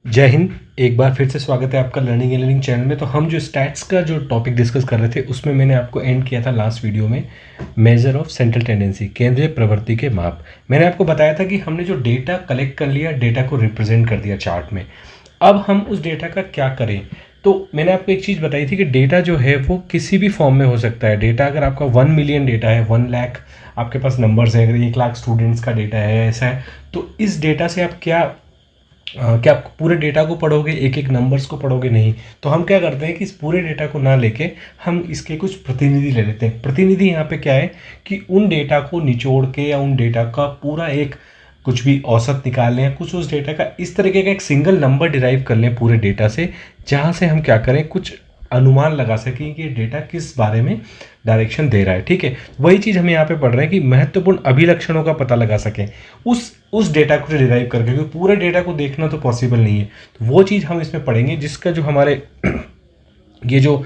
जय हिंद। एक बार फिर से स्वागत है आपका लर्निंग एंड लर्निंग चैनल में। तो हम जो स्टैट्स का जो टॉपिक डिस्कस कर रहे थे उसमें मैंने आपको एंड किया था लास्ट वीडियो में मेजर ऑफ सेंट्रल टेंडेंसी, केंद्रीय प्रवृत्ति के माप। मैंने आपको बताया था कि हमने जो डेटा कलेक्ट कर लिया, डेटा को रिप्रेजेंट कर दिया चार्ट में। अब हम उस डेटा का क्या करें। तो मैंने आपको एक चीज़ बताई थी कि डेटा जो है वो किसी भी फॉर्म में हो सकता है। डेटा अगर आपका 1 मिलियन डेटा है, 1 लाख आपके पास नंबर्स है, अगर 1 लाख स्टूडेंट्स का डेटा है, ऐसा है, तो इस डेटा से आप क्या आप पूरे डेटा को पढ़ोगे, एक एक नंबर्स को पढ़ोगे? नहीं। तो हम क्या करते हैं कि इस पूरे डेटा को ना लेके हम इसके कुछ प्रतिनिधि ले लेते हैं। प्रतिनिधि यहाँ पे क्या है कि उन डेटा को निचोड़ के या उन डेटा का पूरा एक कुछ भी औसत निकाल लें, कुछ उस डेटा का इस तरीके का एक सिंगल नंबर डिराइव कर लें पूरे डेटा से, जहाँ से हम क्या करें, कुछ अनुमान लगा सकें कि डेटा किस बारे में डायरेक्शन दे रहा है। ठीक है, वही चीज़ हम यहाँ पे पढ़ रहे हैं कि महत्वपूर्ण अभिलक्षणों का पता लगा सकें उस डेटा को डिराइव करके, क्योंकि पूरे डेटा को देखना तो पॉसिबल नहीं है। तो वो चीज़ हम इसमें पढ़ेंगे, जिसका जो हमारे ये जो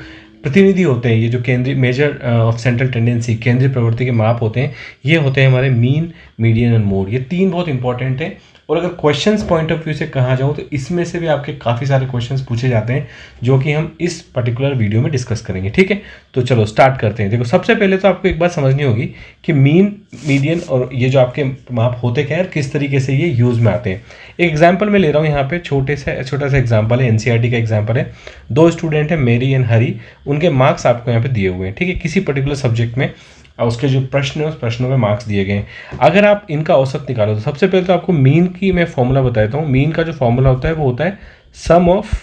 प्रतिनिधि होते हैं, ये जो केंद्रीय मेजर ऑफ सेंट्रल टेंडेंसी, केंद्रीय प्रवृत्ति के माप होते हैं, ये होते हैं हमारे मीन, मीडियन एंड मोड। ये तीन बहुत इंपॉर्टेंट है। और अगर क्वेश्चंस पॉइंट ऑफ व्यू से कहा जाऊँ तो इसमें से भी आपके काफ़ी सारे क्वेश्चंस पूछे जाते हैं, जो कि हम इस पर्टिकुलर वीडियो में डिस्कस करेंगे। ठीक है, तो चलो स्टार्ट करते हैं। देखो, सबसे पहले तो आपको एक बात समझनी होगी कि मीन, मीडियन और ये जो आपके माप होते क्या है, किस तरीके से ये यूज़ में आते हैं। एक एग्जाम्पल मैं ले रहा हूँ यहाँ पे, छोटा सा एग्जाम्पल है, एनसीईआरटी का एग्जाम्पल है। दो स्टूडेंट हैं, मेरी एंड हरी। उनके मार्क्स आपको यहाँ पे दिए हुए हैं। ठीक है, किसी पर्टिकुलर सब्जेक्ट में उसके जो प्रश्न है उस प्रश्नों में मार्क्स दिए गए हैं। अगर आप इनका औसत निकालो तो सबसे पहले तो आपको मीन की मैं फॉर्मूला बता देता हूँ। मीन का जो फॉर्मूला होता है वो होता है sum of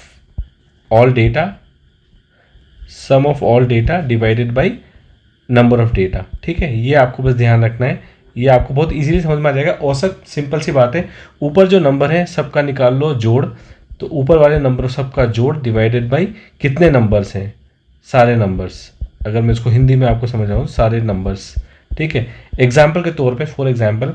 all data divided by number of data. ठीक है, ये आपको बस ध्यान रखना है, ये आपको बहुत इजीली समझ में आ जाएगा। औसत सिंपल सी बात है, ऊपर जो नंबर है सबका निकाल लो जोड़, तो ऊपर वाले नंबर सबका जोड़ डिवाइडेड बाई कितने नंबर्स हैं, सारे नंबर्स। अगर मैं इसको हिंदी में आपको समझाऊँ, सारे नंबर्स। ठीक है, एग्जाम्पल के तौर पे, फॉर एग्जाम्पल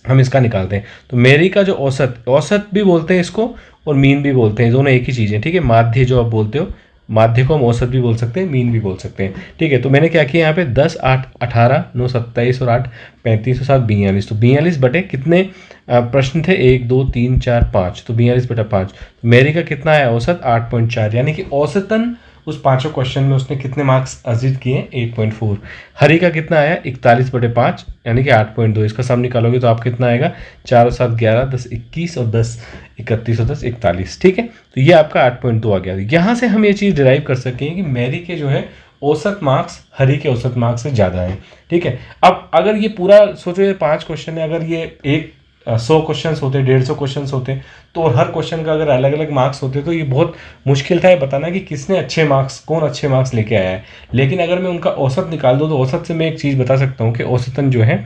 हम इसका निकालते हैं। तो मेरी का जो औसत भी बोलते हैं इसको और मीन भी बोलते हैं, दोनों एक ही चीज़ है। ठीक है, माध्य जो आप बोलते हो, माध्य को हम औसत भी बोल सकते हैं, मीन भी बोल सकते हैं। ठीक है, तो मैंने क्या किया यहाँ पे 10, 8, 18, 9, 27 और 8, 35 और 7, 42। तो 42 बटे कितने प्रश्न थे, 1, 2, 3, 4, 5, तो 42 बटा 5। मेरी का कितना है औसत, 8.4, यानी कि औसतन उस पांचों क्वेश्चन में उसने कितने मार्क्स अर्जित किए, 8.4। हरी का कितना आया, 41 बटे 5, यानी कि 8.2। इसका सम निकालोगे तो आप कितना आएगा, 4 और 7 11, 10 21 और 10 31 और 10 41। ठीक है, तो ये आपका 8.2 आ गया। यहाँ से हम ये चीज़ डिराइव कर सकें कि मेरी के जो है औसत मार्क्स हरी के औसत मार्क्स से ज़्यादा हैं। ठीक है, अब अगर ये पूरा सोचो, ये 5 क्वेश्चन है, अगर ये 100 क्वेश्चन होते, 150 क्वेश्चन होते, तो हर क्वेश्चन का अगर अलग अलग मार्क्स होते तो ये बहुत मुश्किल था ये बताना कि किसने अच्छे मार्क्स, कौन अच्छे मार्क्स लेके आया है। लेकिन अगर मैं उनका औसत निकाल दूँ तो औसत से मैं एक चीज़ बता सकता हूँ कि औसतन जो है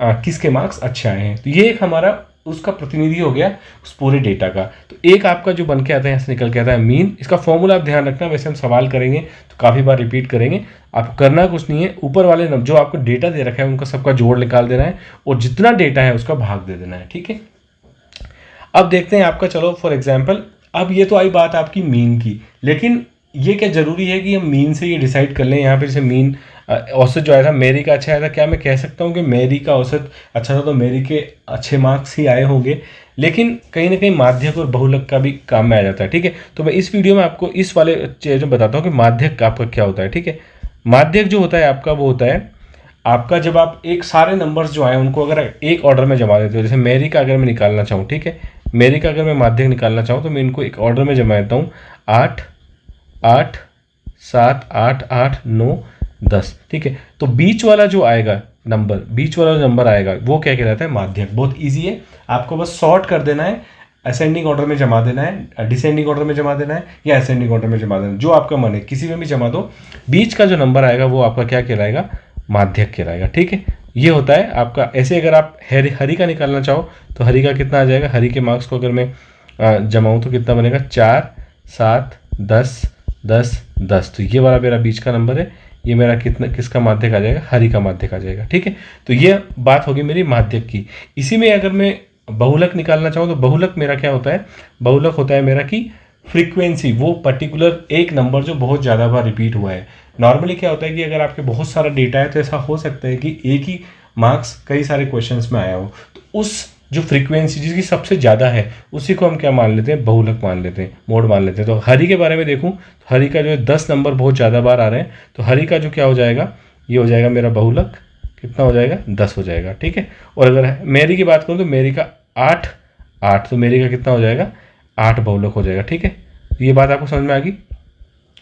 किसके मार्क्स अच्छे आए हैं। तो ये एक हमारा उसका प्रतिनिधि हो गया उस पूरे डेटा का। तो एक आपका जो बन के आता है, यहाँ से निकल के आता है मीन। इसका फॉर्मूला आप ध्यान रखना, वैसे हम सवाल करेंगे तो काफ़ी बार रिपीट करेंगे। आपको करना कुछ नहीं है, ऊपर वाले जो आपको डेटा दे रखा है उनका सबका जोड़ निकाल देना है और जितना डेटा है उसका भाग दे देना है। ठीक है, अब देखते हैं आपका, चलो फॉर एग्जाम्पल, अब ये तो आई बात आपकी मीन की, लेकिन ये क्या ज़रूरी है कि हम मीन से ये डिसाइड कर लें। यहाँ पे जैसे मीन औसत जो आया था, मेरी का अच्छा आया था, क्या मैं कह सकता हूँ कि मेरी का औसत अच्छा था तो मेरी के अच्छे मार्क्स ही आए होंगे? लेकिन कहीं ना कहीं माध्यक और बहुलक का भी काम में आ जाता है। ठीक है, तो मैं इस वीडियो में आपको इस वाले चीज़ में बताता हूँ कि माध्यक आपका क्या होता है। ठीक है, माध्यक जो होता है आपका, वो होता है आपका जब आप एक सारे नंबर्स जो आए उनको अगर एक ऑर्डर में जमा देते हो। जैसे मेरी का अगर मैं निकालना चाहूँ, ठीक है, मेरी का अगर मैं माध्यक निकालना चाहूँ तो मैं इनको एक ऑर्डर में जमा देता हूँ, 8, 8, 7, 8, 8, 9, 10। ठीक है, तो बीच वाला जो आएगा नंबर, बीच वाला जो नंबर आएगा वो क्या कहलाता है, माध्यक। बहुत ईजी है, आपको बस सॉर्ट कर देना है, असेंडिंग ऑर्डर में जमा देना है, डिसेंडिंग ऑर्डर में जमा देना है या असेंडिंग ऑर्डर में जमा देना है, जो आपका मन है किसी में भी जमा दो। बीच का जो नंबर आएगा वो आपका क्या कहलाएगा, माध्यक कहलाएगा। ठीक है, ये होता है आपका। ऐसे अगर आप हरी का निकालना चाहो तो हरी का कितना आ जाएगा, हरी के मार्क्स को अगर मैं जमाऊँ तो कितना बनेगा, 4, 7, 10, 10, 10। तो ये वाला मेरा बीच का नंबर है, ये मेरा किसका माध्यक आ जाएगा, हरी का माध्यक आ जाएगा। ठीक है, तो ये बात होगी मेरी माध्यक की। इसी में अगर मैं बहुलक निकालना चाहूँ तो बहुलक मेरा क्या होता है, बहुलक होता है मेरा कि फ्रीक्वेंसी, वो पर्टिकुलर एक नंबर जो बहुत ज़्यादा बार रिपीट हुआ है। नॉर्मली क्या होता है कि अगर आपके बहुत सारा डेटा है तो ऐसा हो सकता है कि एक ही मार्क्स कई सारे क्वेश्चंस में आया हो, तो उस जो फ्रीक्वेंसी जिसकी सबसे ज़्यादा है उसी को हम क्या मान लेते हैं, बहुलक मान लेते हैं, मोड मान लेते हैं। तो हरि के बारे में देखूँ तो हरि का जो है 10 नंबर बहुत ज़्यादा बार आ रहे हैं, तो हरि का जो क्या हो जाएगा, ये हो जाएगा मेरा बहुलक, कितना हो जाएगा, 10 हो जाएगा, ठीक है। और अगर मेरी की बात करूँ तो मेरी का 8, तो मेरी का कितना हो जाएगा, 8 बहुलक हो जाएगा, ठीक है। ये बात आपको समझ में आ गई।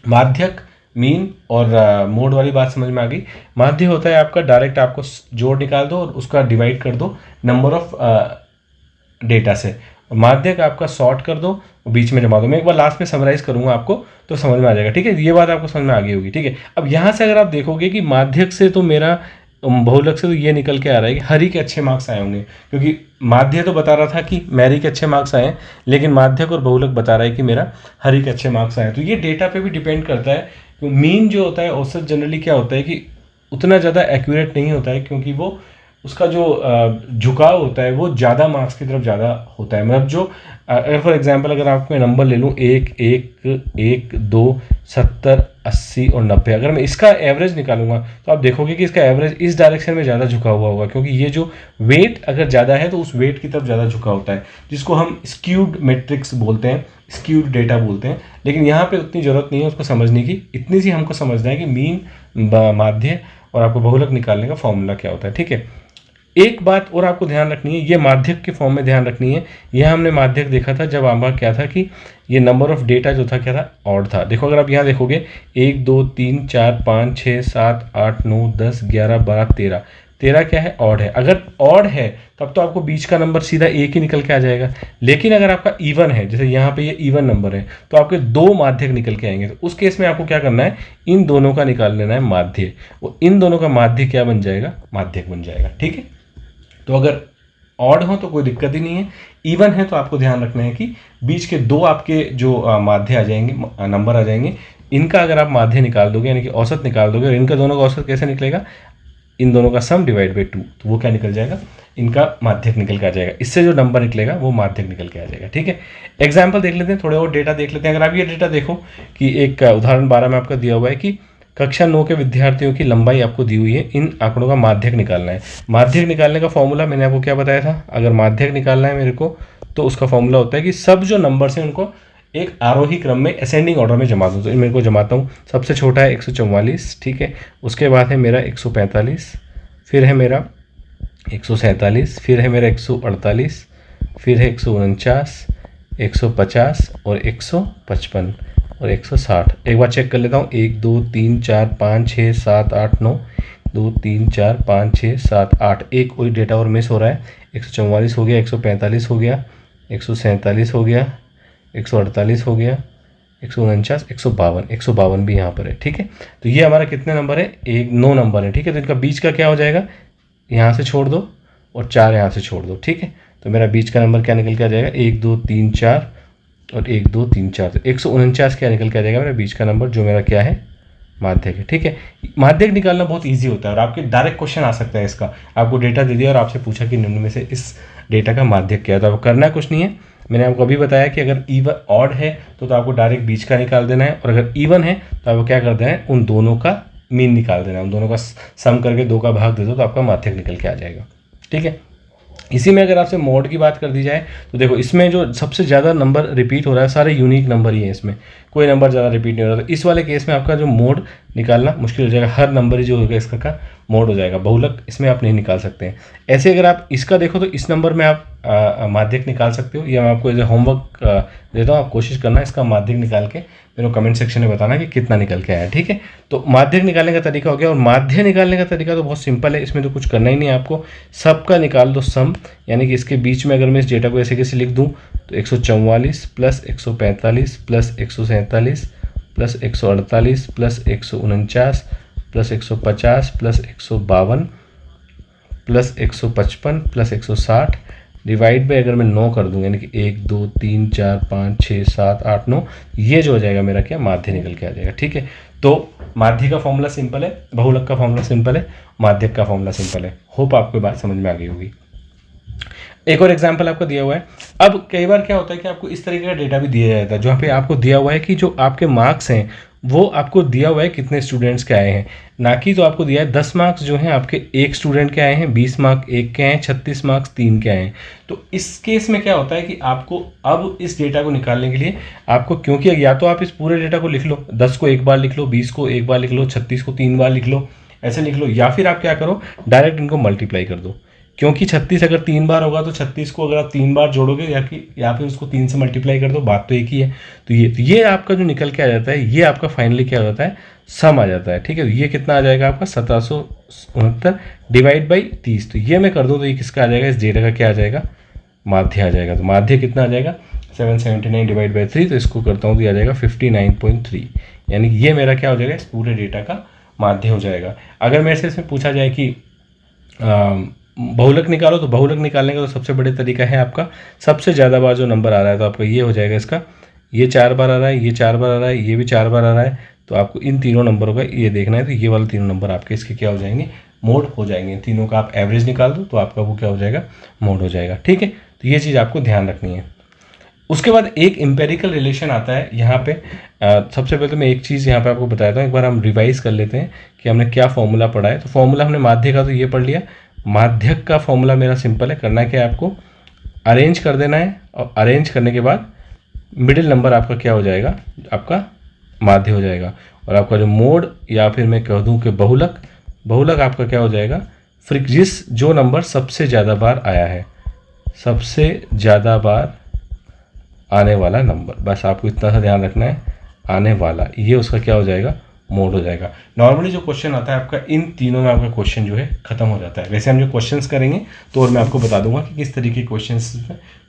माध्यक, मीन और मोड वाली बात समझ में आ गई। माध्य होता है आपका डायरेक्ट आपको जोड़ निकाल दो और उसका डिवाइड कर दो नंबर ऑफ डेटा से। माध्यक आपका सॉर्ट कर दो, बीच में जमा दो। मैं एक बार लास्ट में समराइज करूंगा आपको तो समझ में आ जाएगा, ठीक है। ये बात आपको समझ में आ गई होगी, ठीक है। अब यहाँ से अगर आप देखोगे कि माध्यक से तो मेरा बहुलक से तो ये निकल के आ रहा है कि हरि के अच्छे मार्क्स आए होंगे, क्योंकि माध्य तो बता रहा था कि मैरी के अच्छे मार्क्स आए हैं, लेकिन माध्यक और बहुलक बता रहा है कि मेरा हरि के अच्छे मार्क्स आए हैं। तो ये डेटा पे भी डिपेंड करता है। तो मीन जो होता है, औसत जनरली क्या होता है कि उतना ज़्यादा एक्यूरेट नहीं होता है, क्योंकि वो उसका जो झुकाव होता है वो ज़्यादा मार्क्स की तरफ ज़्यादा होता है। मतलब जो अगर फॉर एग्जांपल अगर आपको मैं नंबर ले लूँ 1, 1, 1, 2, 70, 80 और 90, अगर मैं इसका एवरेज निकालूंगा तो आप देखोगे कि इसका एवरेज इस डायरेक्शन में ज़्यादा झुका हुआ होगा, क्योंकि ये जो वेट अगर ज़्यादा है तो उस वेट की तरफ ज़्यादा झुका होता है, जिसको हम स्क्यूड मैट्रिक्स बोलते हैं, स्क्यूड डेटा बोलते हैं। लेकिन यहाँ पे उतनी ज़रूरत नहीं है उसको समझने की, इतनी सी हमको समझना है कि मीन, माध्य और आपको बहुलक निकालने का फॉर्मूला क्या होता है, ठीक है। एक बात और आपको ध्यान रखनी है, ये माध्यक के फॉर्म में ध्यान रखनी है। यह हमने माध्यक देखा था जब हमारा क्या था कि ये नंबर ऑफ डेटा जो था क्या था, ऑड था। देखो अगर आप यहाँ देखोगे 1, 2, 3, 4, 5, 6, 7, 8, 9, 10, 11, 12, 13, 13 क्या है, ऑड है। अगर ऑड है तब तो आपको बीच का नंबर सीधा एक ही निकल के आ जाएगा। लेकिन अगर आपका इवन है, जैसे यहाँ पे ये इवन नंबर है, तो आपके 2 माध्यक निकल के आएंगे। तो उस केस में आपको क्या करना है, इन दोनों का निकाल लेना है माध्य, और इन दोनों का माध्य क्या बन जाएगा, माध्यक बन जाएगा, ठीक है। तो अगर ऑड हो तो कोई दिक्कत ही नहीं है, इवन है तो आपको ध्यान रखना है कि बीच के 2 आपके जो माध्य आ जाएंगे, नंबर आ जाएंगे, इनका अगर आप माध्य निकाल दोगे यानी कि औसत निकाल दोगे, और इनका दोनों का औसत कैसे निकलेगा, इन दोनों का सम डिवाइड बाई 2, तो वो क्या निकल जाएगा, इनका माध्यक निकल के आ जाएगा। इससे जो नंबर निकलेगा वो माध्यक निकल के आ जाएगा, ठीक है। एग्जाम्पल देख लेते हैं, थोड़े और डेटा देख लेते हैं। अगर आप ये डेटा देखो कि एक उदाहरण 12 में आपका दिया हुआ है कि कक्षा 9 के विद्यार्थियों की लंबाई आपको दी हुई है, इन आंकड़ों का माध्यक निकालना है। माध्यक निकालने का फॉर्मूला मैंने आपको क्या बताया था, अगर माध्यक निकालना है मेरे को तो उसका फॉर्मूला होता है कि सब जो नंबर्स हैं उनको एक आरोही क्रम में असेंडिंग ऑर्डर में जमा दूँ। तो मेरे को जमाता हूँ, सबसे छोटा है 144, ठीक है। उसके बाद है मेरा 145, फिर है मेरा 147, फिर है मेरा 148, फिर है 149, 150 और 155 और 160। एक बार चेक कर लेता हूँ, 1, 2, 3, 4, 5, 6, 7, 8, 9, 2, 3, 4, 5, 6, 7, 8, एक कोई डेटा और मिस हो रहा है। 144 हो गया, 145 हो गया, 147 हो गया, 148 हो गया, 149, 152, 152 भी यहाँ पर है, ठीक है। तो ये हमारा कितने नंबर है, 9 नंबर है, ठीक है। तो इनका बीच का क्या हो जाएगा, यहाँ से छोड़ दो और 4 यहाँ से छोड़ दो, ठीक है। तो मेरा बीच का नंबर क्या निकल के आ जाएगा, 1, 2, 3, 4 और 1, 2, 3, 4, तो 149 क्या निकल के आ जाएगा मेरा बीच का नंबर, जो मेरा क्या है, माध्यक है, ठीक है। माध्यक निकालना बहुत ईजी होता है और आपके डायरेक्ट क्वेश्चन आ सकता है इसका। आपको डेटा दे दिया और आपसे पूछा कि निम्न में से इस डेटा का माध्यक क्या है, तो आपको करना कुछ नहीं है। मैंने आपको अभी बताया कि अगर इवन ऑड है तो आपको डायरेक्ट बीच का निकाल देना है, और अगर इवन है तो आपको क्या कर देना है, उन दोनों का मीन निकाल देना है, उन दोनों का सम करके 2 का भाग दे दो तो आपका माध्यक निकल के आ जाएगा, ठीक है। इसी में अगर आपसे मोड की बात कर दी जाए तो देखो इसमें जो सबसे ज़्यादा नंबर रिपीट हो रहा है, सारे यूनिक नंबर ही हैं, इसमें कोई नंबर ज़्यादा रिपीट नहीं हो रहा। तो इस वाले केस में आपका जो मोड निकालना मुश्किल हो जाएगा, हर नंबर ही जो होगा इसका का मोड हो जाएगा, बहुलक इसमें आप नहीं निकाल सकते हैं। ऐसे अगर आप इसका देखो तो इस नंबर में आप माध्यक निकाल सकते हो, या मैं आपको एज होमवर्क देता हूँ, आप कोशिश करना इसका माध्यक निकाल के मेरे को कमेंट सेक्शन में बताना कि कितना निकल के आया, ठीक है। तो माध्यक निकालने का तरीका हो गया, और माध्य निकालने का तरीका तो बहुत सिंपल है, इसमें तो कुछ करना ही नहीं है आपको, सबका निकाल दो सम, यानी कि इसके बीच में अगर मैं इस डेटा को ऐसे कैसे लिख दूँ तो 144 plus 145 plus 147 plus 148 plus 149 plus 150 plus 152 plus 155 plus 160 divide by अगर मैं 9 कर दूंगा, यानी कि 1, 2, 3, 4, 5, 6, 7, 8, 9, ये जो हो जाएगा मेरा क्या, माध्य निकल के आ जाएगा, ठीक है। तो माध्य का फॉर्मूला सिंपल है, बहुलक का फॉर्मूला सिंपल है, माध्यक का फॉर्मूला सिंपल है। होप आपको बात समझ में आ गई होगी। एक और एग्जाम्पल आपको दिया हुआ है। अब कई बार क्या होता है कि आपको इस तरीके का डेटा भी दिया जाता है जहाँ पे आपको दिया हुआ है कि जो आपके मार्क्स हैं वो आपको दिया हुआ है कितने स्टूडेंट्स के आए हैं, ना कि तो आपको दिया है 10 मार्क्स जो हैं आपके एक स्टूडेंट के आए हैं, 20 मार्क्स एक के आए हैं, 36 मार्क्स 3 के आए हैं। तो इस केस में क्या होता है कि आपको अब इस डेटा को निकालने के लिए आपको, क्योंकि या तो आप इस पूरे डेटा को लिख लो, 10 को एक बार लिख लो, 20 को एक बार लिख लो, 36 को 3 बार लिख लो, ऐसे लिख लो, या फिर आप क्या करो डायरेक्ट इनको मल्टीप्लाई कर दो। क्योंकि 36 अगर 3 बार होगा तो 36 को अगर आप 3 बार जोड़ोगे या फिर उसको 3 से मल्टीप्लाई कर दो, बात तो एक ही है। तो ये आपका जो निकल के आ जाता है, ये आपका फाइनली क्या हो जाता है, सम आ जाता है। ठीक है, ये कितना आ जाएगा आपका 1769 डिवाइड बाई 30। तो ये मैं कर दूँ तो ये किसका आ जाएगा, इस डेटा का क्या आ जाएगा, माध्य आ जाएगा। तो माध्य कितना आ जाएगा 779 डिवाइड बाई 3, तो इसको करता हूँ तो ये आ जाएगा 59.3, यानी कि ये मेरा क्या हो जाएगा, इस पूरे डेटा का माध्य हो जाएगा। अगर मेरे से इसमें पूछा जाए कि बहुलक निकालो, तो बहुलक निकालने का तो सबसे बड़े तरीका है आपका सबसे ज़्यादा बार जो नंबर आ रहा है, तो आपका ये हो जाएगा इसका, ये 4 बार आ रहा है, ये 4 बार आ रहा है, ये भी 4 बार आ रहा है। तो आपको इन तीनों नंबरों का ये देखना है, तो ये वाले तीनों नंबर आपके इसके क्या हो जाएंगे, मोड हो जाएंगे। तीनों का आप एवरेज निकाल दो तो आपका वो क्या हो जाएगा, मोड हो जाएगा। ठीक है, तो ये चीज़ आपको ध्यान रखनी है। उसके बाद एक एम्पेरिकल रिलेशन आता है यहाँ पे। सबसे पहले तो मैं एक चीज़ यहाँ पे आपको बताया था, एक बार हम रिवाइज कर लेते हैं कि हमने क्या फॉर्मूला पढ़ा है। तो फॉर्मूला हमने माध्य का तो ये पढ़ लिया। माध्यक का फॉर्मूला मेरा सिंपल है, करना क्या है आपको, अरेंज कर देना है, और अरेंज करने के बाद मिडिल नंबर आपका क्या हो जाएगा, आपका माध्य हो जाएगा। और आपका जो मोड या फिर मैं कह दूँ कि बहुलक, बहुलक आपका क्या हो जाएगा, जिस जो नंबर सबसे ज़्यादा बार आया है, सबसे ज़्यादा बार आने वाला नंबर, बस आपको इतना सा ध्यान रखना है, आने वाला, ये उसका क्या हो जाएगा, मोड हो जाएगा। नॉर्मली जो क्वेश्चन आता है आपका इन तीनों में आपका क्वेश्चन जो है खत्म हो जाता है। वैसे हम जो क्वेश्चंस करेंगे तो और मैं आपको बता दूंगा कि किस तरीके के क्वेश्चंस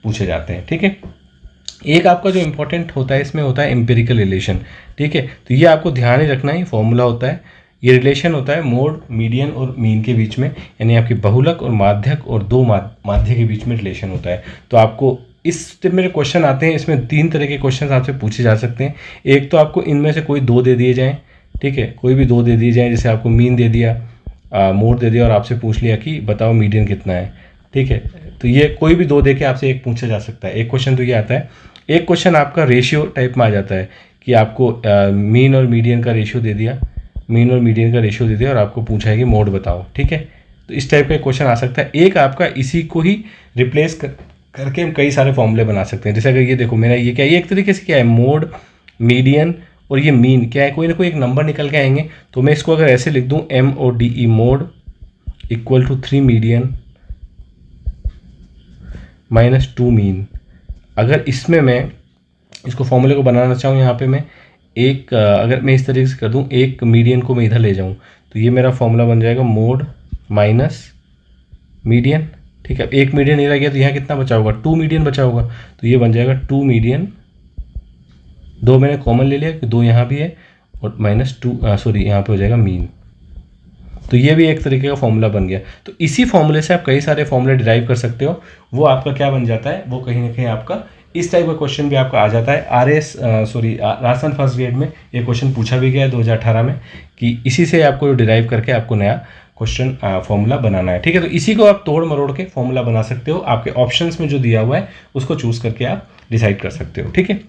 पूछे जाते हैं। ठीक है, एक आपका जो इंपॉर्टेंट होता है इसमें होता है एम्पेरिकल रिलेशन। ठीक है, तो ये आपको ध्यान ही रखना ही फॉर्मूला होता है, ये रिलेशन होता है मोड, मीडियन और मीन के बीच में, यानी आपकी बहुलक और माध्यक और दो माध्य के बीच में रिलेशन होता है। तो आपको इस टाइप मेरे क्वेश्चन आते हैं, इसमें 3 तरह के क्वेश्चन आपसे पूछे जा सकते हैं। एक तो आपको इनमें से कोई 2 दे दिए जाएँ, ठीक है, कोई भी 2 दे दिए जाएँ, जैसे आपको मीन दे दिया, मोड दे दिया और आपसे पूछ लिया कि बताओ मीडियन कितना है। ठीक है, तो ये कोई भी 2 दे के आपसे एक पूछा जा सकता है। एक क्वेश्चन तो ये आता है। एक क्वेश्चन आपका रेशियो टाइप में आ जाता है कि आपको मीन और मीडियन का रेशियो दे दिया, मीन और मीडियन का रेशियो दे दिया और आपको पूछा है कि मोड बताओ। ठीक है, तो इस टाइप का क्वेश्चन आ सकता है। एक आपका इसी को ही रिप्लेस करके हम कई सारे फॉर्मूले बना सकते हैं। जैसे अगर ये देखो मेरा ये क्या है, ये एक तरीके से क्या है, मोड, मीडियन और ये मीन क्या है, कोई ना कोई एक नंबर निकल के आएंगे। तो मैं इसको अगर ऐसे लिख दूं, MODE mode equal to 3 median minus 2 mean. अगर इसमें मैं इसको फॉर्मूले को बनाना चाहूँ, यहाँ पे मैं एक अगर मैं इस तरीके से कर दूँ, एक मीडियन को मैं इधर ले जाऊँ, तो ये मेरा फॉर्मूला बन जाएगा मोड माइनस मीडियन। ठीक है, एक मीडियन नहीं रह गया तो यहाँ कितना बचा होगा, 2 मीडियन बचा होगा, तो ये बन जाएगा 2 मीडियन, 2 मैंने कॉमन ले लिया कि 2 यहाँ भी है, और माइनस 2 सॉरी यहाँ पे हो जाएगा मीन। तो ये भी एक तरीके का फॉर्मूला बन गया। तो इसी फॉर्मूले से आप कई सारे फॉर्मूले डिराइव कर सकते हो। वो आपका क्या बन जाता है, वो कहीं ना कहीं आपका इस टाइप का क्वेश्चन भी आपका आ जाता है। राजस्थान फर्स्ट ग्रेड में ये क्वेश्चन पूछा भी गया है 2018 में, कि इसी से आपको डिराइव करके आपको नया क्वेश्चन फॉर्मूला बनाना है। ठीक है, तो इसी को आप तोड़ मरोड़ के फॉर्मूला बना सकते हो। आपके ऑप्शंस में जो दिया हुआ है उसको चूज करके आप डिसाइड कर सकते हो। ठीक है,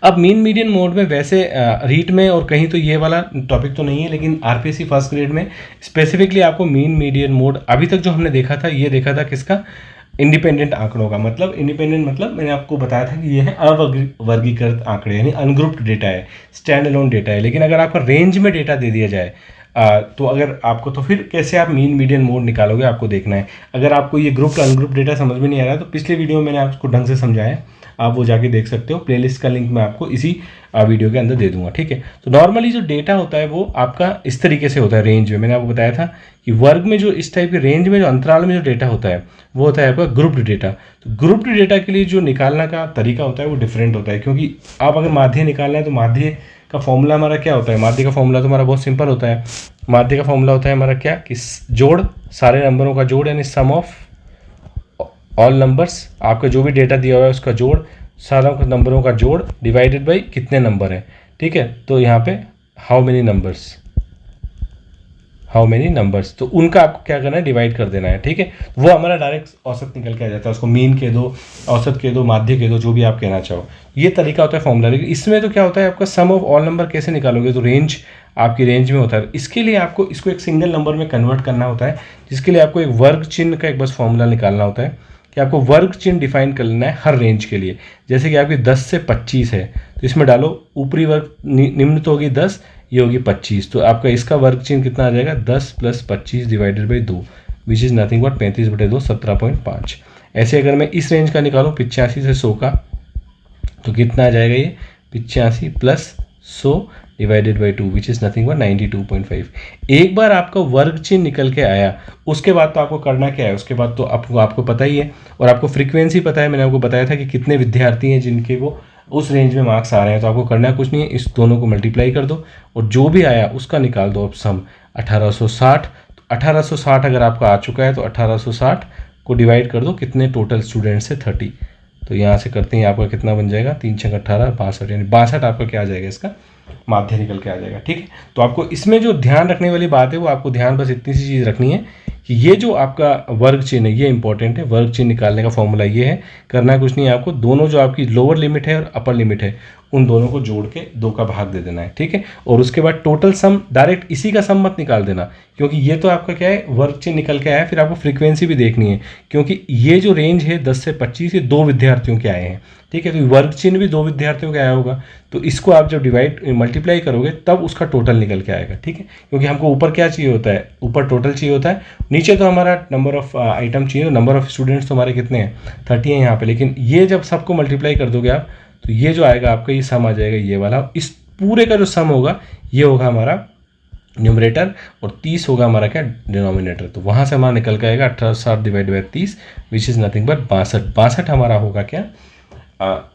अब मीन मीडियन मोड में वैसे रीट में और कहीं तो ये वाला टॉपिक तो नहीं है, लेकिन आरपीएससी फर्स्ट ग्रेड में स्पेसिफिकली आपको मीन मीडियन मोड अभी तक जो हमने देखा था, ये देखा था किसका, इंडिपेंडेंट आंकड़ों का। मतलब इंडिपेंडेंट मतलब मैंने आपको बताया था कि ये है अवर्गीकृत आंकड़े, यानी अनग्रुप्ड डेटा है, स्टैंड अलोन डेटा है। लेकिन अगर आपका रेंज में डेटा दे दिया जाए तो अगर आपको, तो फिर कैसे आप मीन मीडियन मोड निकालोगे, आपको देखना है। अगर आपको ये ग्रुप्ड अनग्रुप्ड डेटा समझ में नहीं आ रहा है तो पिछले वीडियो में मैंने आपको ढंग से समझाया है, आप वो जाके देख सकते हो। प्लेलिस्ट का लिंक मैं आपको इसी वीडियो के अंदर दे दूंगा। ठीक है, तो नॉर्मली जो डेटा होता है वो आपका इस तरीके से होता है रेंज में। मैंने आपको बताया था कि वर्ग में जो इस टाइप के रेंज में जो अंतराल में जो डेटा होता है वो होता है आपका ग्रुप्ड डेटा। तो ग्रुप्ड डेटा के लिए जो निकालना का तरीका होता है वो डिफरेंट होता है, क्योंकि आप अगर माध्य निकालना है तो माध्य का फॉर्मूला हमारा क्या होता है, माध्य का फॉर्मूला तो हमारा बहुत सिंपल होता है। माध्य का फॉर्मूला होता है हमारा क्या, कि जोड़, सारे नंबरों का जोड़, यानी सम ऑफ ऑल नंबर्स, आपका जो भी डेटा दिया हुआ है उसका जोड़, सारा नंबरों का जोड़, डिवाइडेड बाई कितने नंबर है। ठीक है, तो यहाँ पे how many how many numbers, तो उनका आपको क्या करना है, डिवाइड कर देना है, ठीक है। वो हमारा डायरेक्ट औसत निकल के आ जाता है, उसको मीन कह दो, औसत कह दो, माध्य कह दो, जो भी आप कहना चाहो, ये तरीका होता है फॉर्मूला। लेकिन इसमें तो क्या होता है, आपका सम ऑफ ऑल नंबर कैसे निकालोगे, तो रेंज आपकी रेंज में होता है। इसके लिए आपको इसको एक सिंगल नंबर में कन्वर्ट करना होता है, जिसके लिए आपको एक वर्ग चिन्ह का एक बस फॉर्मूला निकालना होता है कि आपको वर्ग चिन्ह डिफाइन कर लेना है हर रेंज के लिए। जैसे कि आपकी 10 से 25 है, तो इसमें डालो ऊपरी वर्ग निम्न तो होगी 10, ये होगी 25, तो आपका इसका वर्ग चिन्ह कितना आ जाएगा, 10 + 25 divided by 2, which is nothing but 35/2, 17.5। ऐसे अगर मैं इस रेंज का निकालूँ 85 से 100 का, तो कितना आ जाएगा, ये 85 + 100 divided by 2, which is nothing but 92.5। एक बार आपका वर्ग चिन्ह निकल के आया, उसके बाद तो आपको करना क्या है, उसके बाद तो आपको पता ही है, और आपको फ्रीक्वेंसी पता है। मैंने आपको बताया था कि कितने विद्यार्थी हैं जिनके वो उस रेंज में मार्क्स आ रहे हैं, तो आपको करना कुछ नहीं है, इस दोनों को मल्टीप्लाई कर दो और जो भी आया उसका निकाल दो अब सम। 1860, तो 1860 अगर आपका आ चुका है तो 1860 को डिवाइड कर दो कितने टोटल स्टूडेंट्स है, 30। तो यहाँ से करते हैं, आपका कितना बन जाएगा, 3 × 18 62, यानी 62 आपका क्या आ जाएगा, इसका माध्य निकल के आ जाएगा, ठीक है। तो आपको इसमें जो ध्यान रखने वाली बात है, वो आपको ध्यान बस इतनी सी चीज़ रखनी है कि ये जो आपका वर्ग चिन्ह है ये इंपॉर्टेंट है। वर्ग चिन्ह निकालने का फॉर्मूला ये है, करना कुछ नहीं है आपको, दोनों जो आपकी लोअर लिमिट है और अपर लिमिट है उन दोनों को जोड़ के 2 का भाग दे देना है, ठीक है। और उसके बाद टोटल सम डायरेक्ट इसी का सम मत निकाल देना, क्योंकि ये तो आपका क्या है, वर्ग चिन्ह निकल के आया है। फिर आपको फ्रीक्वेंसी भी देखनी है, क्योंकि ये जो रेंज है 10 से 25 ये 2 विद्यार्थियों के आए हैं, ठीक है। तो वर्ग चिन्ह भी 2 विद्यार्थियों का आया होगा, तो इसको आप जब मल्टीप्लाई करोगे तब उसका टोटल निकल के आएगा, ठीक है। क्योंकि हमको ऊपर क्या चाहिए होता है, ऊपर टोटल चाहिए होता है, नीचे तो हमारा नंबर ऑफ आइटम चाहिए, नंबर ऑफ स्टूडेंट्स तो हमारे कितने हैं, 30 हैं यहाँ पे। लेकिन ये जब सबको मल्टीप्लाई कर दोगे आप, तो ये जो आएगा आपका, ये सम आ जाएगा ये वाला। इस पूरे का जो सम होगा ये होगा हमारा न्यूमरेटर और 30 होगा हमारा क्या, डिनोमिनेटर। तो वहाँ से हमारा निकल के आएगा 1860 divide by 30, which is nothing but 62। 62 हमारा होगा क्या,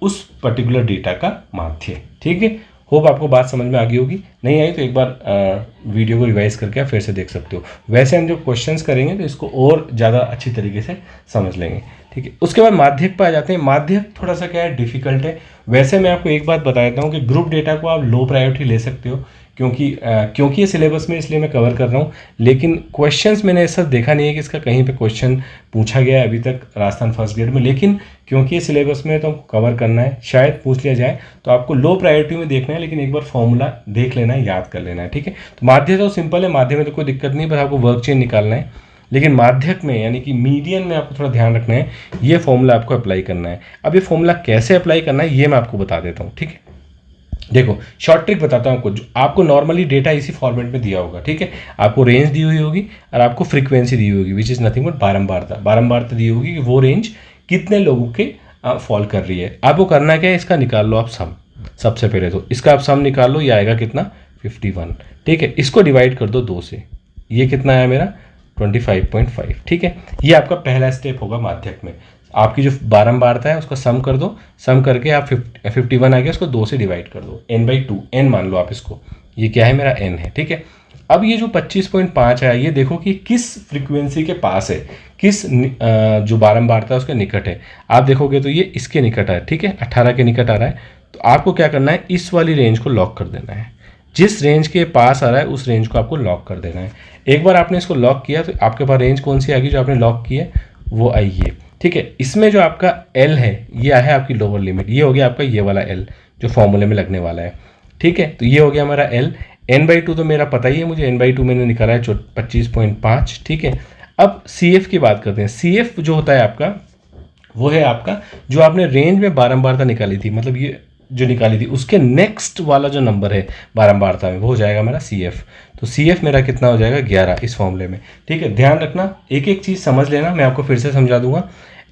उस पर्टिकुलर डेटा का माध्य, ठीक है। होप आपको बात समझ में आ गई होगी, नहीं आई तो एक बार वीडियो को रिवाइज करके आप फिर से देख सकते हो। वैसे हम जो क्वेश्चंस करेंगे तो इसको और ज़्यादा अच्छी तरीके से समझ लेंगे, ठीक है। उसके बाद माध्यक पर आ जाते हैं। माध्यक थोड़ा सा क्या है, डिफिकल्ट है। वैसे मैं आपको एक बात बता देता हूँ कि ग्रुप डेटा को आप लो प्रायोरिटी ले सकते हो, क्योंकि ये सिलेबस में इसलिए मैं कवर कर रहा हूँ। लेकिन क्वेश्चंस मैंने ऐसा देखा नहीं है कि इसका कहीं पे क्वेश्चन पूछा गया है अभी तक राजस्थान फर्स्ट ग्रेड में, लेकिन क्योंकि ये सिलेबस में तो कवर करना है, शायद पूछ लिया जाए, तो आपको लो प्रायोरिटी में देखना है। लेकिन एक बार फॉर्मूला देख लेना है, याद कर लेना है, ठीक है। तो माध्य तो सिंपल है, माध्य में तो कोई दिक्कत नहीं, बस आपको वर्ग चेन निकालना है। लेकिन माध्यक में यानी कि मीडियन में आपको थोड़ा ध्यान रखना है, ये फॉर्मूला आपको अप्लाई करना है। अब ये फॉर्मूला कैसे अप्लाई करना है ये मैं आपको बता देता हूँ, ठीक है। देखो शॉर्ट ट्रिक बताता हूँ कुछ। आपको नॉर्मली डेटा इसी फॉर्मेट में दिया होगा, ठीक है। आपको रेंज दी हुई होगी और आपको फ्रीक्वेंसी दी हुई होगी, विच इज़ नथिंग बट बारंबारता दी होगी कि वो रेंज कितने लोगों के फॉल कर रही है। आपको करना क्या है, इसका निकाल लो आप सम। सबसे पहले तो इसका आप सम निकाल लो, ये आएगा कितना 51, ठीक है। इसको डिवाइड कर दो 2 से, ये कितना आया मेरा 25.5, ठीक है। ये आपका पहला स्टेप होगा माध्यक में। आपकी जो बारंबारता है उसका सम कर दो, सम करके आप 51 आ गया, उसको 2 से डिवाइड कर दो, n/2 n मान लो आप इसको, ये क्या है मेरा n है, ठीक है। अब ये जो 25.5 है, ये देखो कि किस फ्रीक्वेंसी के पास है, किस जो बारंबारता है उसके निकट है। आप देखोगे तो ये इसके निकट है, ठीक है, 18 के निकट आ रहा है। तो आपको क्या करना है, इस वाली रेंज को लॉक कर देना है। जिस रेंज के पास आ रहा है उस रेंज को आपको लॉक कर देना है। एक बार आपने इसको लॉक किया तो आपके पास रेंज कौन सी आ गई जो आपने लॉक की है, वो आई है, ठीक है। इसमें जो आपका L है ये है आपकी लोअर लिमिट, ये हो गया आपका ये वाला L जो फॉर्मूले में लगने वाला है, ठीक है। तो ये हो गया हमारा L। n/2 तो मेरा पता ही है, मुझे n/2 मैंने निकाला है 25.5, ठीक है। अब CF की बात करते हैं। CF जो होता है आपका, वो है आपका जो आपने रेंज में बारंबारता निकाली थी, मतलब ये जो निकाली थी उसके नेक्स्ट वाला जो नंबर है बारंबारता में, वो हो जाएगा मेरा CF। तो CF मेरा कितना हो जाएगा 11 इस फॉर्मूले में, ठीक है। ध्यान रखना, एक एक चीज़ समझ लेना, मैं आपको फिर से समझा दूंगा।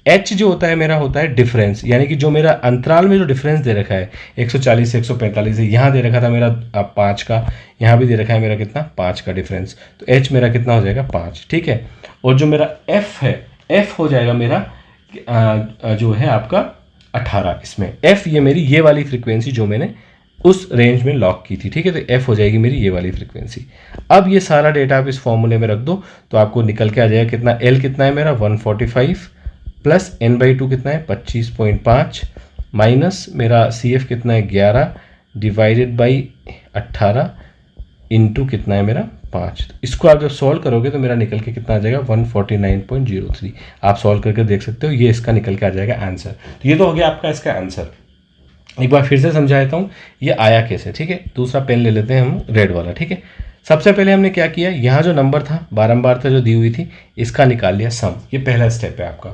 H जो होता है मेरा होता है डिफरेंस, यानी कि जो मेरा अंतराल में जो डिफरेंस दे रखा है 140 से 145 है, यहाँ दे रखा था मेरा 5 का, यहाँ भी दे रखा है मेरा कितना 5 का डिफरेंस। तो H मेरा कितना हो जाएगा 5, ठीक है। और जो मेरा F है, F हो जाएगा मेरा जो है आपका 18। इसमें F ये मेरी ये वाली फ्रीक्वेंसी जो मैंने उस रेंज में लॉक की थी, ठीक है। तो F हो जाएगी मेरी ये वाली फ्रीक्वेंसी। अब ये सारा डेटा आप इस फॉर्मूले में रख दो तो आपको निकल के आ जाएगा कितना, L कितना है मेरा 145 प्लस n/2 कितना है 25.5 माइनस मेरा CF कितना है 11 डिवाइडेड बाई 18 इंटू कितना है मेरा 5। इसको आप जब सॉल्व करोगे तो मेरा निकल के कितना आ जाएगा 149.03। आप सॉल्व करके देख सकते हो, ये इसका निकल के आ जाएगा आंसर। तो ये तो हो गया आपका इसका आंसर। एक बार फिर से समझा देता हूँ ये आया कैसे, ठीक है। दूसरा पेन ले लेते हैं हम रेड वाला, ठीक है। सबसे पहले हमने क्या किया, यहाँ जो नंबर था बारंबारता जो दी हुई थी इसका निकाल लिया सम। ये पहला स्टेप है आपका।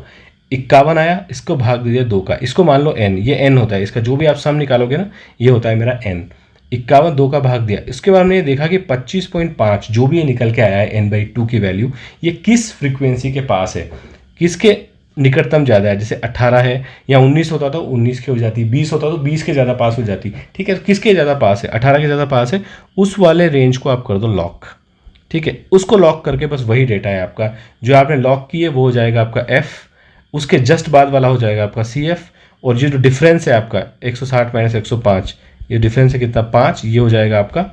51 आया, इसको भाग दीजिए 2 का, इसको मान लो n, ये n होता है इसका, जो भी आप सम निकालोगे ना ये होता है मेरा n। 51 2 का भाग दिया। इसके बाद हमने ये देखा कि 25.5 जो भी ये निकल के आया है n/2 की वैल्यू, ये किस फ्रीक्वेंसी के पास है, किसके निकटतम ज़्यादा है। जैसे 18 है या 19 होता तो 19 की हो जाती, 20 होता तो 20 के ज़्यादा पास हो जाती, ठीक है। किसके ज़्यादा पास है, 18 के ज़्यादा पास है, उस वाले रेंज को आप कर दो लॉक, ठीक है। उसको लॉक करके बस वही डेटा है आपका, जो आपने लॉक की है वो हो जाएगा आपका f, उसके जस्ट बाद वाला हो जाएगा आपका CF, और ये जो डिफरेंस है आपका 160 - 105, ये डिफरेंस है कितना 5, ये हो जाएगा आपका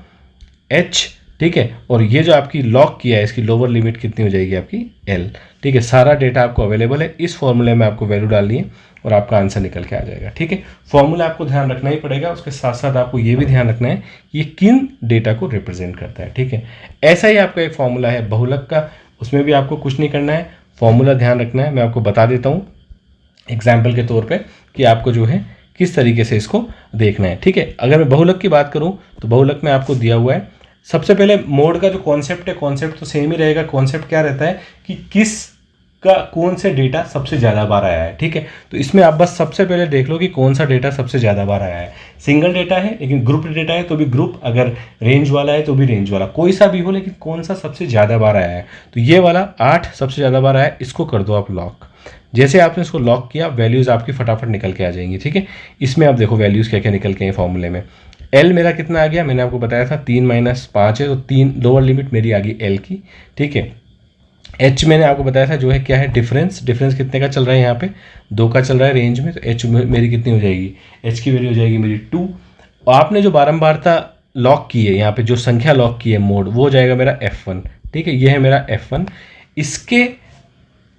h, ठीक है। और ये जो आपकी लॉक किया है इसकी लोअर लिमिट कितनी हो जाएगी आपकी L, ठीक है। सारा डेटा आपको अवेलेबल है, इस फॉर्मूले में आपको वैल्यू डालनी है और आपका आंसर निकल के आ जाएगा, ठीक है। फॉर्मूला आपको ध्यान रखना ही पड़ेगा, उसके साथ साथ आपको ये भी ध्यान रखना है कि ये किन डेटा को रिप्रेजेंट करता है, ठीक है। ऐसा ही आपका एक फॉर्मूला है बहुलक का, उसमें भी आपको कुछ नहीं करना है, फॉर्मूला ध्यान रखना है। मैं आपको बता देता हूँ एग्जाम्पल के तौर पर कि आपको जो है किस तरीके से इसको देखना है, ठीक है। अगर मैं बहुलक की बात करूँ तो बहुलक में आपको दिया हुआ है, सबसे पहले मोड का जो कॉन्सेप्ट है, कॉन्सेप्ट तो सेम ही रहेगा। कॉन्सेप्ट क्या रहता है कि किस का कौन से डेटा सबसे ज़्यादा बार आया है, ठीक है। तो इसमें आप बस सबसे पहले देख लो कि कौन सा डेटा सबसे ज़्यादा बार आया है। सिंगल डेटा है लेकिन ग्रुप डेटा है तो भी ग्रुप, अगर रेंज वाला है तो भी रेंज वाला, कोई सा भी हो लेकिन कौन सा सबसे ज़्यादा बार आया है। तो ये वाला 8 सबसे ज़्यादा बार आया है, इसको कर दो आप लॉक। जैसे आपने इसको लॉक किया वैल्यूज़ आपकी फटाफट निकल के आ जाएंगी, ठीक है। इसमें आप देखो वैल्यूज़ क्या क्या निकल के हैं फॉर्मूले में। L मेरा कितना आ गया, मैंने आपको बताया था 3 - 5 है, तो 3 लोअर लिमिट मेरी आ गई L की, ठीक है। H मैंने आपको बताया था जो है क्या है डिफरेंस, डिफरेंस कितने का चल रहा है यहाँ पे 2 का चल रहा है रेंज में, तो H मेरी कितनी हो जाएगी, H की वैल्यू हो जाएगी मेरी 2। और आपने जो बारंबारता लॉक की है यहाँ पे, जो संख्या लॉक की है मोड, वो हो जाएगा मेरा F1, ठीक है। ये है मेरा F1। इसके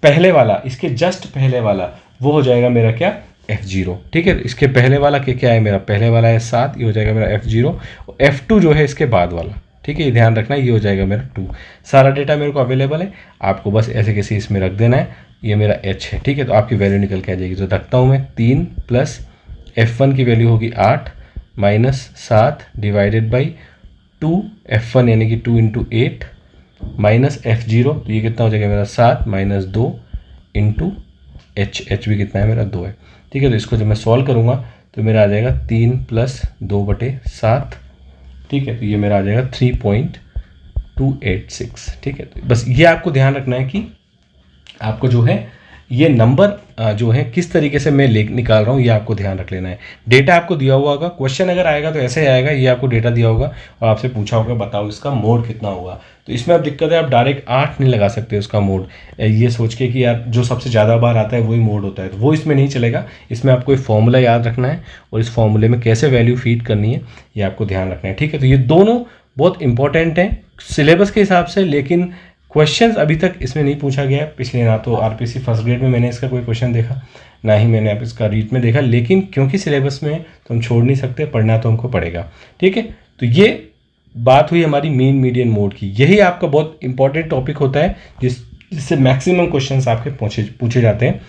पहले वाला, इसके जस्ट पहले वाला वो हो जाएगा मेरा क्या F0, ठीक है। इसके पहले वाला क्या है मेरा, पहले वाला है 7, ये हो जाएगा मेरा F0। और F2 जो है इसके बाद वाला, ठीक है, ये ध्यान रखना, ये हो जाएगा मेरा 2। सारा डेटा मेरे को अवेलेबल है, आपको बस ऐसे कैसे इसमें रख देना है। ये मेरा H है, ठीक है। तो आपकी वैल्यू निकल के आ जाएगी। तो रखता हूँ मैं 3 प्लस F1 की वैल्यू होगी 8 - 7 डिवाइडेड बाई 2 F1 यानी कि 2 × 8 माइनस F0, तो ये कितना हो जाएगा मेरा 7 - 2 × H भी कितना है मेरा 2 है, ठीक है। तो इसको जब मैं सॉल्व करूँगा तो मेरा आ जाएगा 3 + 2/7, ठीक है। तो ये मेरा आ जाएगा 3.286, ठीक है। तो बस ये आपको ध्यान रखना है कि आपको जो है ये नंबर जो है किस तरीके से मैं निकाल रहा हूँ, ये आपको ध्यान रख लेना है। डेटा आपको दिया हुआ होगा, क्वेश्चन अगर आएगा तो ऐसे ही आएगा, ये आपको डेटा दिया होगा और आपसे पूछा होगा बताओ इसका मोड कितना होगा। तो इसमें अब दिक्कत है, आप डायरेक्ट 8 नहीं लगा सकते उसका मोड, ये सोच के कि यार जो सबसे ज़्यादा बार आता है वही मोड होता है, तो वो इसमें नहीं चलेगा। इसमें आपको एक फॉर्मूला याद रखना है और इस फॉर्मूले में कैसे वैल्यू फीड करनी है ये आपको ध्यान रखना है, ठीक है। तो ये दोनों बहुत इंपॉर्टेंट हैं सिलेबस के हिसाब से, लेकिन क्वेश्चंस अभी तक इसमें नहीं पूछा गया है। पिछले ना तो आरपीसी फर्स्ट ग्रेड में मैंने इसका कोई क्वेश्चन देखा, ना ही मैंने अब इसका रीट में देखा, लेकिन क्योंकि सिलेबस में तो हम छोड़ नहीं सकते, पढ़ना तो हमको पड़ेगा, ठीक है। तो ये बात हुई हमारी मीन मीडियन मोड की। यही आपका बहुत इंपॉर्टेंट टॉपिक होता है जिससे मैक्सिमम क्वेश्चंस आपके पूछे जाते हैं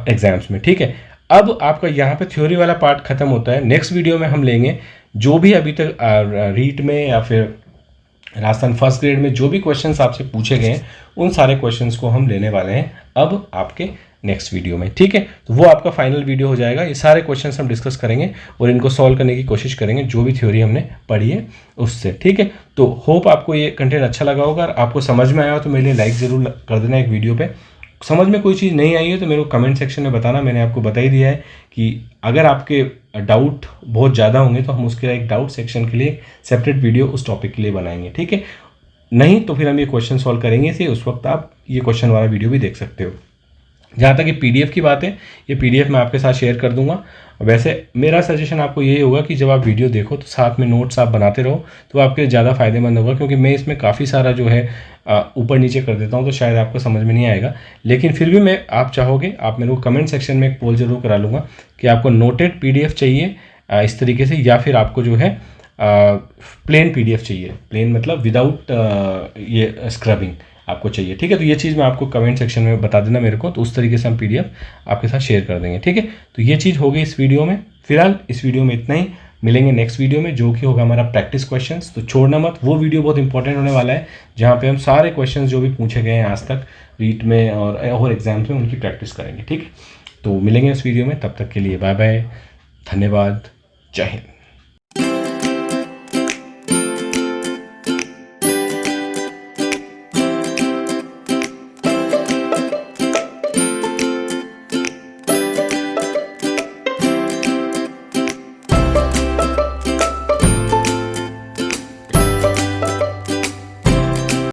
एग्जाम्स में, ठीक है। अब आपका यहाँ पे थ्योरी वाला पार्ट खत्म होता है। नेक्स्ट वीडियो में हम लेंगे जो भी अभी तक रीट में या फिर राजस्थान फर्स्ट ग्रेड में जो भी क्वेश्चंस आपसे पूछे गए हैं उन सारे क्वेश्चंस को हम लेने वाले हैं अब आपके नेक्स्ट वीडियो में, ठीक है। तो वो आपका फाइनल वीडियो हो जाएगा। ये सारे क्वेश्चंस हम डिस्कस करेंगे और इनको सॉल्व करने की कोशिश करेंगे जो भी थ्योरी हमने पढ़ी है उससे, ठीक है। तो होप आपको ये कंटेंट अच्छा लगा होगा। आपको समझ में आया हो तो मेरे लिए लाइक ज़रूर कर देना एक वीडियो पे। समझ में कोई चीज़ नहीं आई है तो मेरे को कमेंट सेक्शन में बताना। मैंने आपको बता ही दिया है कि अगर आपके डाउट बहुत ज़्यादा होंगे तो हम उसके एक डाउट सेक्शन के लिए सेपरेट वीडियो उस टॉपिक के लिए बनाएंगे, ठीक है। नहीं तो फिर हम ये क्वेश्चन सॉल्व करेंगे से उस वक्त आप ये क्वेश्चन वाला वीडियो भी देख सकते हो। जहाँ तक ये PDF की बात है, ये PDF मैं आपके साथ शेयर कर दूंगा। वैसे मेरा सजेशन आपको यही होगा कि जब आप वीडियो देखो तो साथ में नोट्स आप बनाते रहो तो आपके ज़्यादा फ़ायदेमंद होगा, क्योंकि मैं इसमें काफ़ी सारा जो है ऊपर नीचे कर देता हूँ तो शायद आपको समझ में नहीं आएगा। लेकिन फिर भी मैं आप चाहोगे आप मेरे को कमेंट सेक्शन में एक पोल जरूर करा लूँगा कि आपको नोटेड PDF चाहिए इस तरीके से, या फिर आपको जो है प्लेन PDF चाहिए, प्लेन मतलब विदाउट ये स्क्रबिंग आपको चाहिए, ठीक है। तो ये चीज़ मैं आपको कमेंट सेक्शन में बता देना मेरे को, तो उस तरीके से हम PDF आपके साथ शेयर कर देंगे, ठीक है। तो ये चीज़ हो गई इस वीडियो में। फिलहाल इस वीडियो में इतना ही, मिलेंगे नेक्स्ट वीडियो में जो कि होगा हमारा प्रैक्टिस क्वेश्चंस। तो छोड़ना मत, वो वीडियो बहुत इंपॉर्टेंट होने वाला है, जहाँ पे हम सारे क्वेश्चंस जो भी पूछे गए हैं आज तक रीट में और एग्जाम्स में उनकी प्रैक्टिस करेंगे, ठीक है। तो मिलेंगे इस वीडियो में, तब तक के लिए बाय बाय, धन्यवाद, जय हिंद।